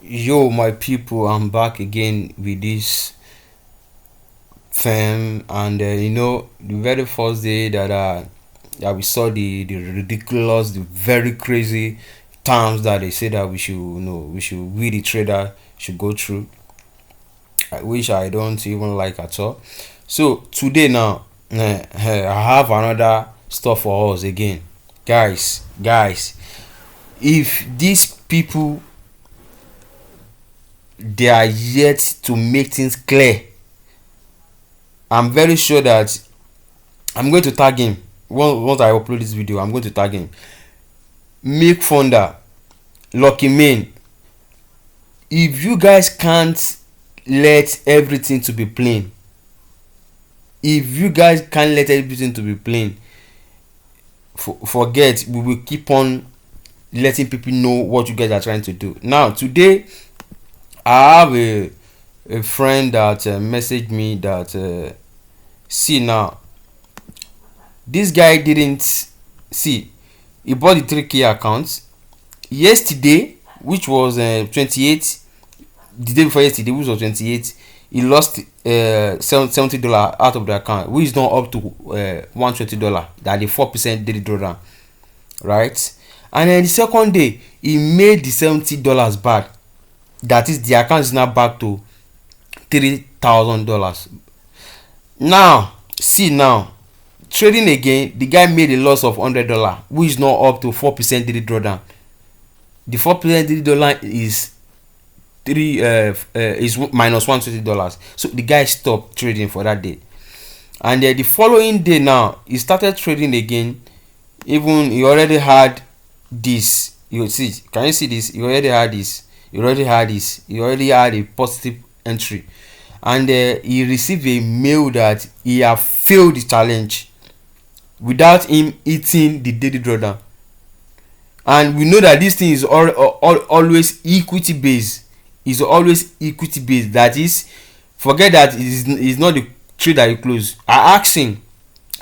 Yo, my people, I'm back again with this film, and the very first day that we saw the ridiculous, the very crazy terms that they say that we the trader should go through, which I don't even like at all. So today now, I have another stuff for us again, guys. If these people they are yet to make things clear, I'm very sure that I'm going to tag him. Once I upload this video, I'm going to tag him. Make Fonda, Lucky Mane. If you guys can't let everything to be plain, if you guys can't let everything to be plain, forget. We will keep on letting people know what you guys are trying to do. Now, today, I have a friend that messaged me that see now, this guy didn't see. He bought the 3K account yesterday, which was 28. The day before yesterday, which was 28. He lost $70 out of the account, which is not up to $120. That the 4% daily drawdown, right? And then the second day, he made the $70 back. That is, the account is now back to $3,000. Now, see now, trading again, the guy made a loss of $100, which is not up to 4% daily drawdown. The 4% daily drawdown is minus $120. So the guy stopped trading for that day. And the following day now, he started trading again. Even he already had this. You see, can you see this? He already had this. He already had a positive entry, and he received a mail that he have failed the challenge without him hitting the daily drawdown. And we know that this thing is always equity based. Is always equity based. That is, forget that it's not the trade that you close. I asked him,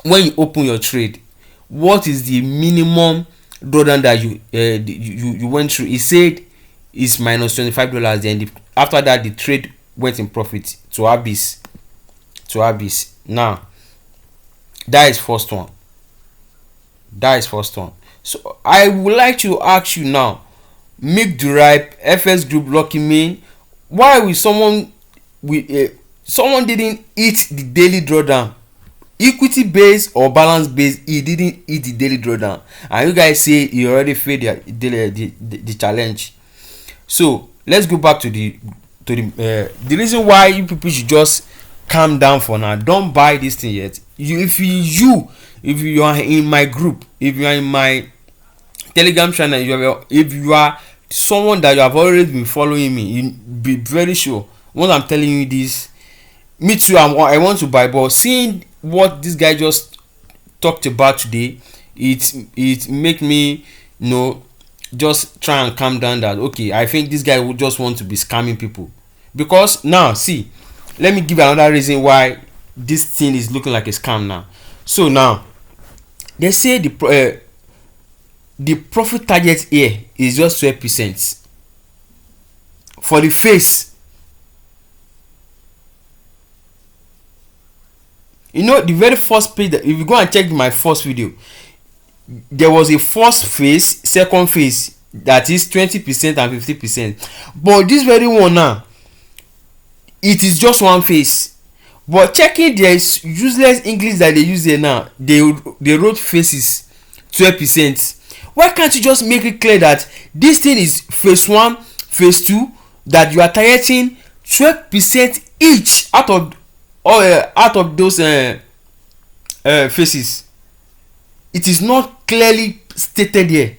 when you open your trade, what is the minimum drawdown that you went through? He said is minus $25. Then after that, the trade went in profit to abyss. Now, that is first one. So I would like to ask you now, make Deriv, FS Group, Lucky Mane, why will someone didn't eat the daily drawdown? Equity based or balance based, he didn't eat the daily drawdown, and you guys say he already failed the challenge. So let's go back to the reason why you people should just calm down for now. Don't buy this thing yet. If you are in my group, if you are in my Telegram channel, if you are someone that you have already been following me, you be very sure once I'm telling you this. Me too, I want to buy, but seeing what this guy just talked about today, it make me just try and calm down. That okay, I think this guy would just want to be scamming people. Because now, see, let me give another reason why this thing is looking like a scam now. So now, they say the profit target here is just 12% for the face. The very first page, that if you go and check my first video, there was a first phase, second phase, that is 20% and 50%. But this very one now, it is just one phase. But checking there is useless English that they use there now. They wrote phases 12%. Why can't you just make it clear that this thing is phase 1, phase 2, that you are targeting 12% each out of those phases? It is not clearly stated here.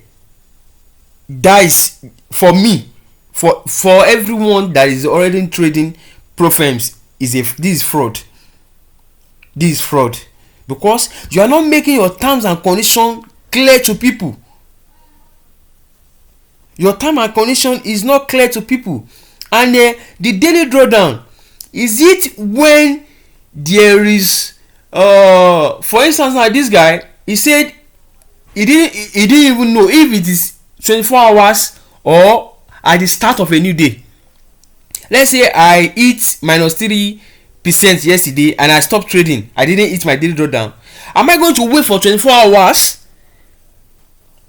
That is, for me, for everyone that is already trading pro firms, this is fraud. Because you are not making your terms and conditions clear to people. Your term and condition is not clear to people. And the daily drawdown, is it when there is for instance, now this guy, he said he didn't even know if it is 24 hours or at the start of a new day. let's say I hit -3% yesterday and I stopped trading, I didn't hit my daily drawdown, am I going to wait for 24 hours?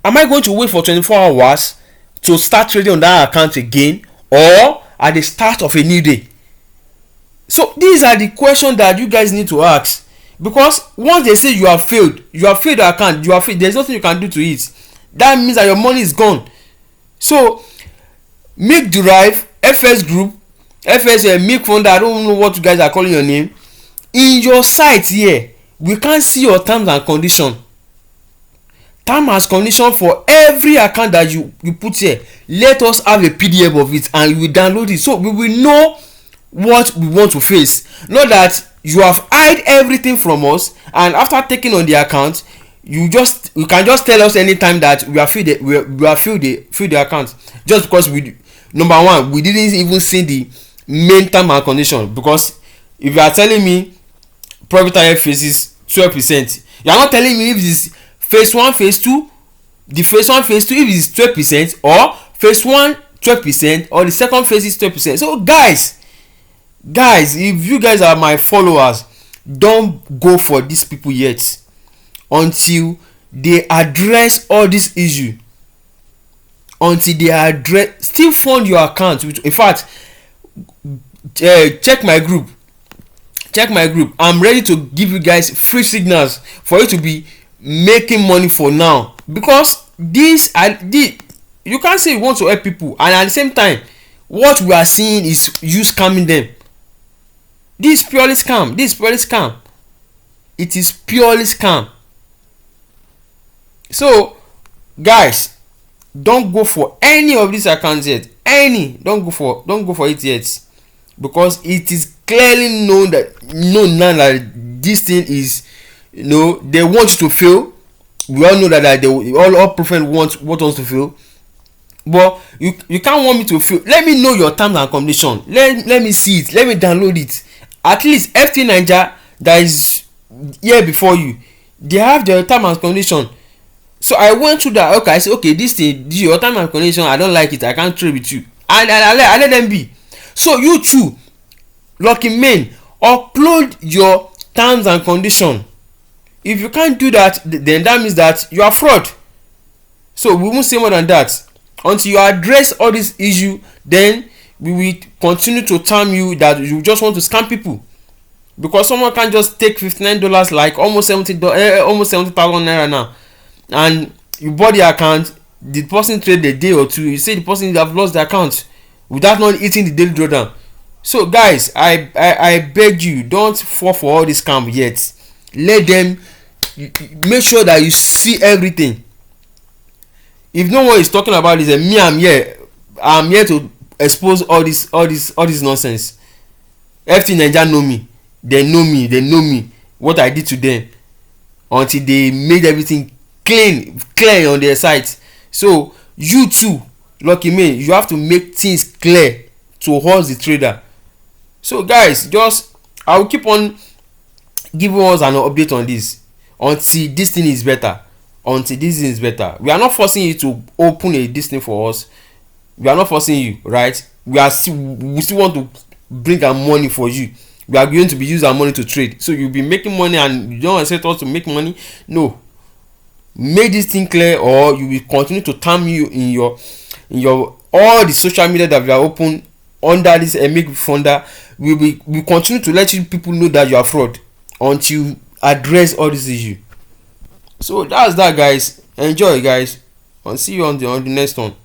Am I going to wait for 24 hours to start trading on that account again, or at the start of a new day? So these are the questions that you guys need to ask, because once they say you have failed the account, you have failed, there's nothing you can do to it. That means that your money is gone. So make Deriv, FS Group, FS Milk Founder, I don't know what you guys are calling your name, in your site here we can't see your terms and condition. Term and condition for every account that you put here. Let us have a PDF of it and we download it, so we will know what we want to face. Not that you have hide everything from us, and after taking on the account you can just tell us anytime that we have filled the account, just because number one, we didn't even see the main term and condition. Because if you are telling me profit target faces 12%, you are not telling me if it is phase 1 phase 2, the phase 1 phase 2 if it is 12%, or phase 1 12%, or the second phase is 12%. So guys, if you guys are my followers, don't go for these people yet until they address all this issue. Still fund your account. In fact, check my group. I'm ready to give you guys free signals for you to be making money for now, because you can't say you want to help people and at the same time what we are seeing is you scamming them. This is purely scam. It is purely scam. So guys, don't go for any of these accounts yet. Don't go for it yet, because it is clearly known now that this thing is, they want you to fail. We all know that all prophet want us to fail, but you can't want me to fail. Let me know your terms and conditions. Let me see it. Let me download it. At least FT Niger that is here before you, they have their terms and conditions. So I went through that. Okay, I said, okay, this your terms and conditions, I don't like it, I can't trade with you, and I let them be. So you too, lucky men, upload your terms and conditions. If you can't do that, then that means that you are fraud. So we won't say more than that. Until you address all this issue, then we will continue to term you that you just want to scam people. Because someone can just take $59, like almost $70,000 naira now, and you bought the account, the person trade a day or two, you say the person have lost the account without not eating the daily drawdown. So guys, I beg you, don't fall for all this scam yet. Let them make sure that you see everything. If no one is talking about this, and me, I'm here to expose all this nonsense. FT Niger know me. They know me what I did to them, until they made everything clear on their site. So you too, lucky me, you have to make things clear to us the trader. So guys, I will keep on giving us an update on this until this thing is better. We are not forcing you to open this thing for us. We are not forcing you, right? We still want to bring our money for you. We are going to be using our money to trade. So you'll be making money and you don't expect us to make money. No. Make this thing clear, or you will continue to term you in your all the social media that we are open under this Milk Founder. We continue to let you people know that you are fraud until you address all this issue. So that's that, guys. Enjoy, guys, and see you on the next one.